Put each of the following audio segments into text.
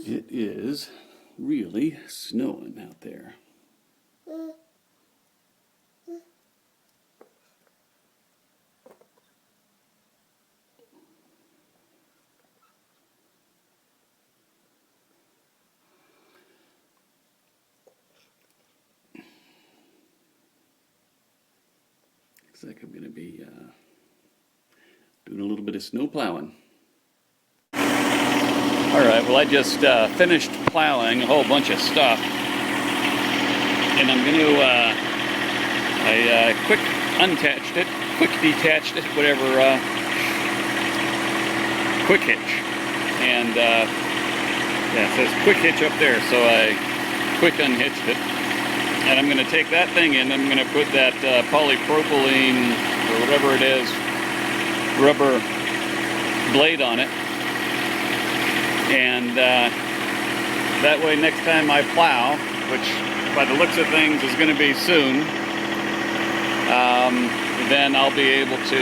It is really snowing out there. Looks like I'm going to be doing a little bit of snow plowing. Alright, well I just finished plowing a whole bunch of stuff. And I'm going to, I quick detached it, whatever, quick hitch. And, yeah, it says quick hitch up there, so I quick unhitched it. And I'm going to take that thing in, I'm going to put that polypropylene, or whatever it is, rubber blade on it. And that way next time I plow, which by the looks of things is going to be soon, then I'll be able to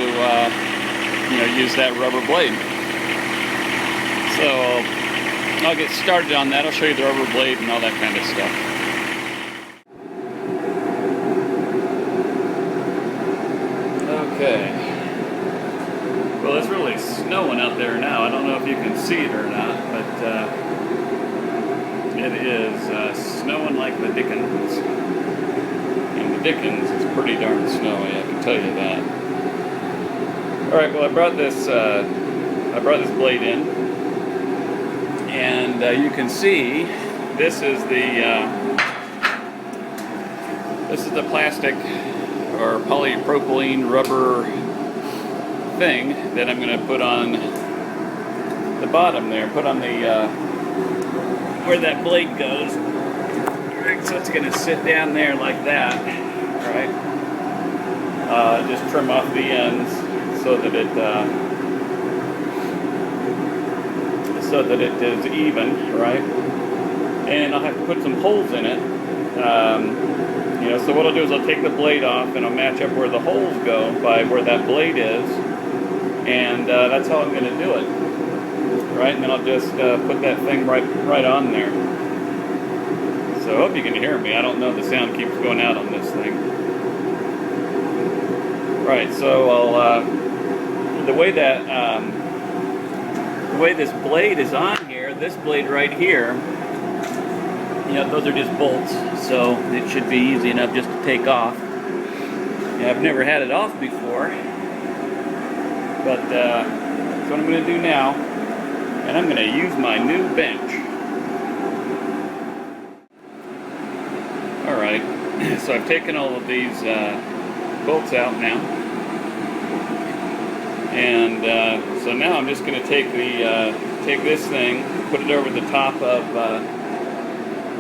use that rubber blade. So I'll get started on that. I'll show you the rubber blade and all that kind of stuff. Okay. Well, it's really snowing out there now. I don't know if you can see it or not, but it is snowing like the dickens. And the dickens is pretty darn snowy, I can tell you that. Alright, well I brought this blade in, and you can see this is the plastic or polypropylene rubber thing that I'm going to put on the bottom there, put on the where that blade goes. Alright, so it's going to sit down there like that, right? Just trim off the ends so that it is even, right? And I'll have to put some holes in it. So what I'll do is I'll take the blade off and I'll match up where the holes go by where that blade is. And that's how I'm going to do it, right? And then I'll just put that thing right on there. So I hope you can hear me. I don't know, the sound keeps going out on this thing. Right, so I'll the way this blade is on here, this blade right here, those are just bolts, so it should be easy enough just to take off. I've never had it off before. But that's what I'm going to do now, and I'm going to use my new bench. Alright, so I've taken all of these bolts out now, and so now I'm just going to take this thing, put it over the top of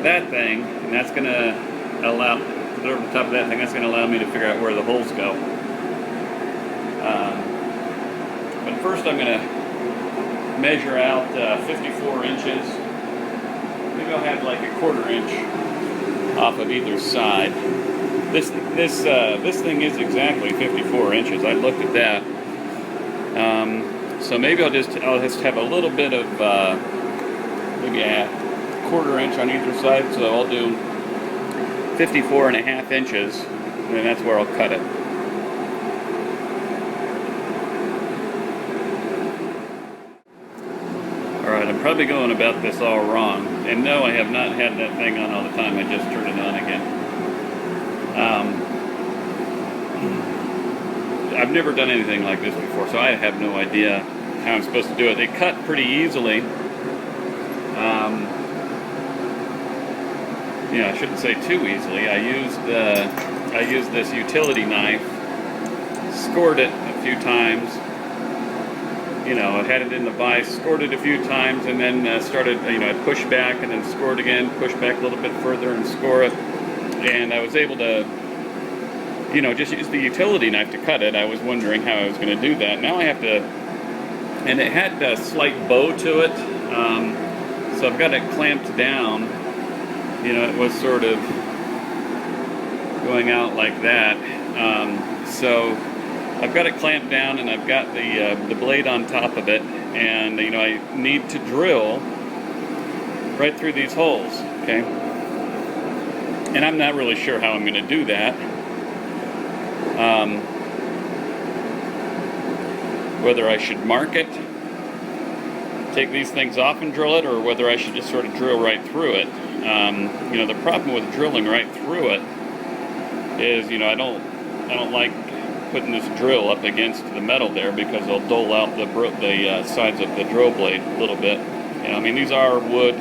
that thing, and that's going to put it over the top of that thing, that's going to allow me to figure out where the holes go. But first I'm going to measure out 54 inches. Maybe I'll have like a 1/4 inch off of either side. This thing is exactly 54 inches. I looked at that. So maybe I'll just have a little bit of maybe a 1/4 inch on either side. So I'll do 54.5 inches, and then that's where I'll cut it. Alright, I'm probably going about this all wrong. And no, I have not had that thing on all the time. I just turned it on again. I've never done anything like this before, so I have no idea how I'm supposed to do it. They cut pretty easily. I shouldn't say too easily. I used this utility knife, scored it a few times. I had it in the vise, scored it a few times, and then started, I pushed back and then scored again, pushed back a little bit further and score it. And I was able to, just use the utility knife to cut it. I was wondering how I was going to do that. Now I have to, and it had a slight bow to it, so I've got it clamped down. It was sort of going out like that. So I've got it clamped down, and I've got the blade on top of it, and I need to drill right through these holes, okay? And I'm not really sure how I'm going to do that. Whether I should mark it, take these things off and drill it, or whether I should just sort of drill right through it. You know, the problem with drilling right through it is, you know, I don't like putting this drill up against the metal there, because it'll dull out the sides of the drill blade a little bit. You know, I mean, these are wood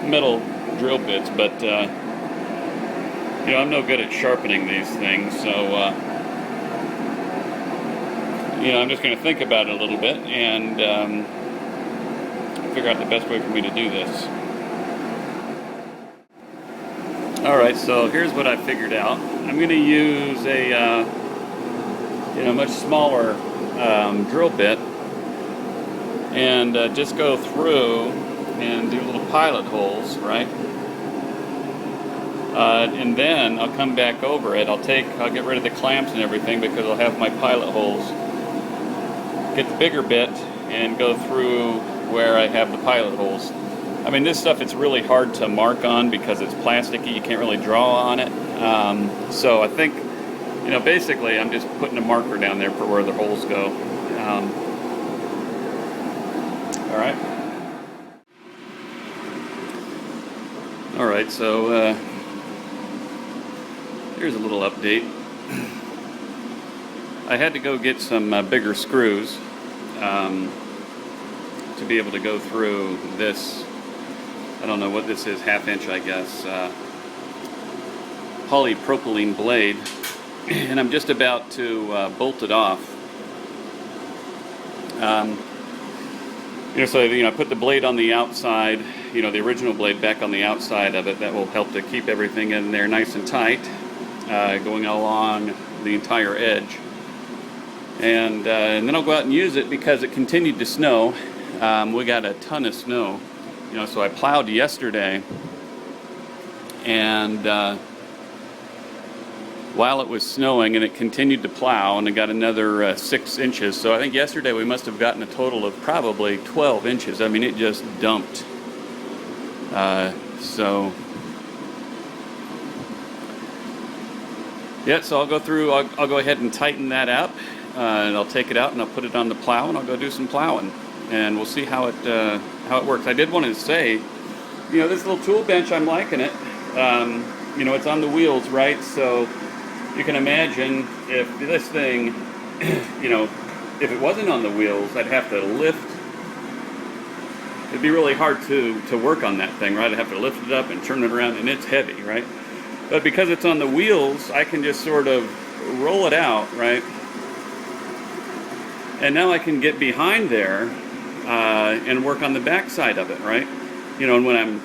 metal drill bits, but you know, I'm no good at sharpening these things, so you know, I'm just going to think about it a little bit and figure out the best way for me to do this. Alright, so here's what I figured out. I'm going to use a you know, much smaller drill bit, and just go through and do little pilot holes, right? And then I'll come back over it. I'll get rid of the clamps and everything, because I'll have my pilot holes. Get the bigger bit and go through where I have the pilot holes. I mean, this stuff, it's really hard to mark on because it's plasticky. You can't really draw on it. So I think, you know, basically I'm just putting a marker down there for where the holes go. All right. All right, so here's a little update. I had to go get some bigger screws to be able to go through this. I don't know what this is, 1/2 inch, I guess, polypropylene blade, and I'm just about to bolt it off. You know, so, you know, I put the blade on the outside, you know, the original blade back on the outside of it. That will help to keep everything in there nice and tight, going along the entire edge. And then I'll go out and use it, because it continued to snow. We got a ton of snow. You know, so I plowed yesterday, and while it was snowing, and it continued to plow, and it got another 6 inches. So I think yesterday we must have gotten a total of probably 12 inches. I mean, it just dumped. So yeah, so I'll go through, I'll go ahead and tighten that up, and I'll take it out and I'll put it on the plow, and I'll go do some plowing, and we'll see how it works. I did want to say, you know, this little tool bench, I'm liking it. You know, it's on the wheels, right? So you can imagine if this thing, you know, if it wasn't on the wheels, I'd have to lift. It'd be really hard to work on that thing, right? I'd have to lift it up and turn it around, and it's heavy, right? But because it's on the wheels, I can just sort of roll it out, right? And now I can get behind there and work on the back side of it, right? You know, and when I'm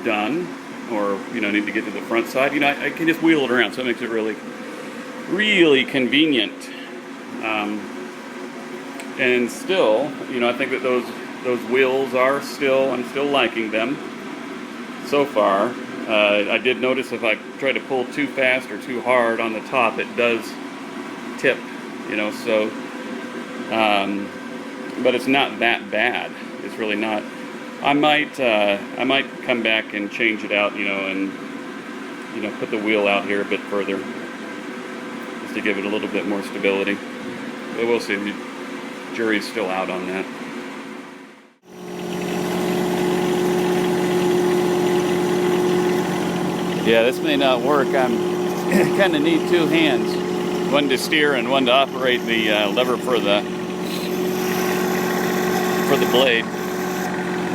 done, or, you know, need to get to the front side, you know, I can just wheel it around. So it makes it really, really convenient. And still, you know, I think that those wheels are still, I'm still liking them so far. I did notice if I try to pull too fast or too hard on the top, it does tip, you know, so, but it's not that bad. It's really not. I might come back and change it out, you know, and, you know, put the wheel out here a bit further, just to give it a little bit more stability. But we'll see. The jury's still out on that. Yeah, this may not work. I'm kind of need two hands, one to steer and one to operate the lever for the blade.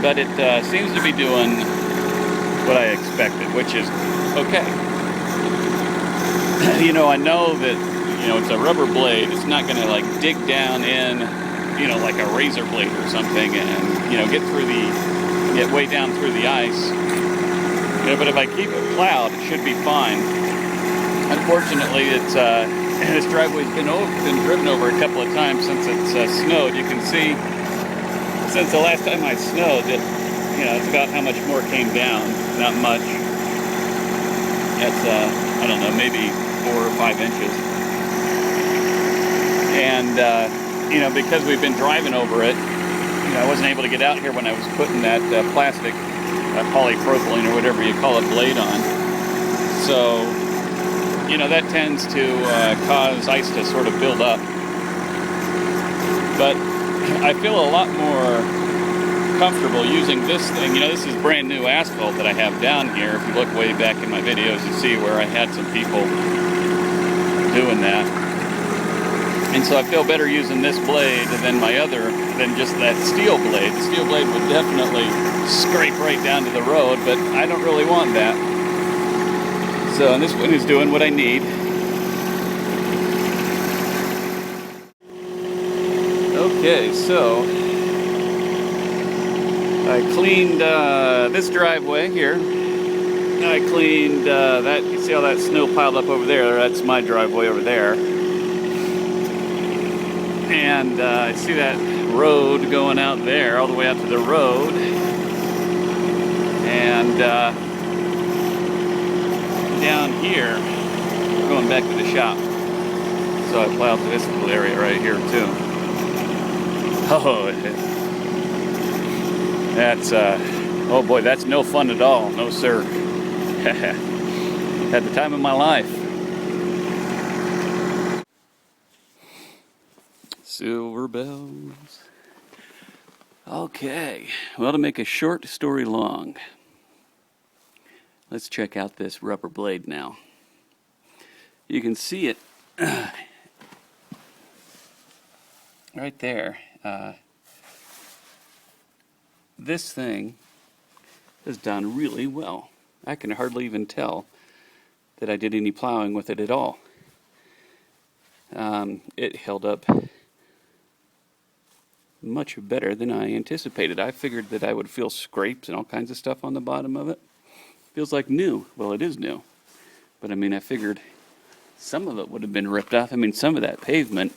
But it seems to be doing what I expected, which is okay. You know, I know that, you know, it's a rubber blade. It's not going to like dig down in, you know, like a razor blade or something, and, you know, get way down through the ice. You know, but if I keep it plowed, it should be fine. Unfortunately, it's this driveway's been driven over a couple of times since it's snowed. You can see, since the last time I snowed, that, you know, it's about how much more came down. Not much. It's I don't know, maybe 4 or 5 inches. And you know, because we've been driving over it, I wasn't able to get out here when I was putting that plastic polypropylene or whatever you call it blade on. So, that tends to cause ice to sort of build up. But I feel a lot more comfortable using this thing. This is brand new asphalt that I have down here. If you look way back in my videos, you see where I had some people doing that. And so I feel better using this blade than just that steel blade. The steel blade would definitely scrape right down to the road, but I don't really want that. So this one is doing what I need. Okay, so I cleaned this driveway here. I cleaned that. You see all that snow piled up over there? That's my driveway over there. And I see that road going out there, all the way out to the road. And down here, we're going back to the shop. So I plowed through this little area right here too. Oh, that's oh boy, that's no fun at all. No sir. Had the time of my life. Silver bells. Okay, well, to make a short story long, let's check out this rubber blade now. You can see it right there. This thing is done really well. I can hardly even tell that I did any plowing with it at all. It held up much better than I anticipated. I figured that I would feel scrapes and all kinds of stuff on the bottom of it. Feels like new. Well, it is new. But I mean, I figured some of it would have been ripped off. I mean, some of that pavement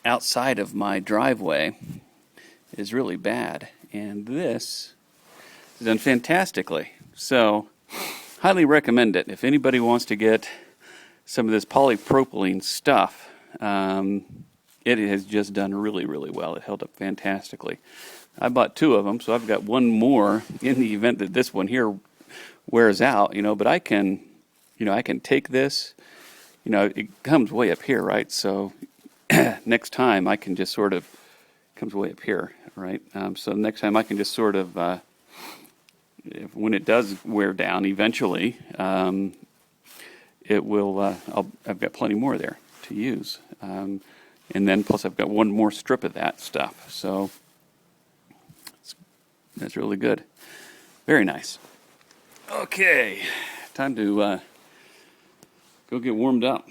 outside of my driveway is really bad. And this is done fantastically. So, highly recommend it. If anybody wants to get some of this polypropylene stuff, it has just done really, really well. It held up fantastically. I bought 2 of them, so I've got one more in the event that this one here wears out, but I can take this, it comes way up here, right? So next time I can just sort of, comes way up here, right? So next time I can just sort of, when it does wear down eventually, it will, I've got plenty more there to use. And then plus I've got one more strip of that stuff. So that's really good. Very nice. Okay, time to go get warmed up.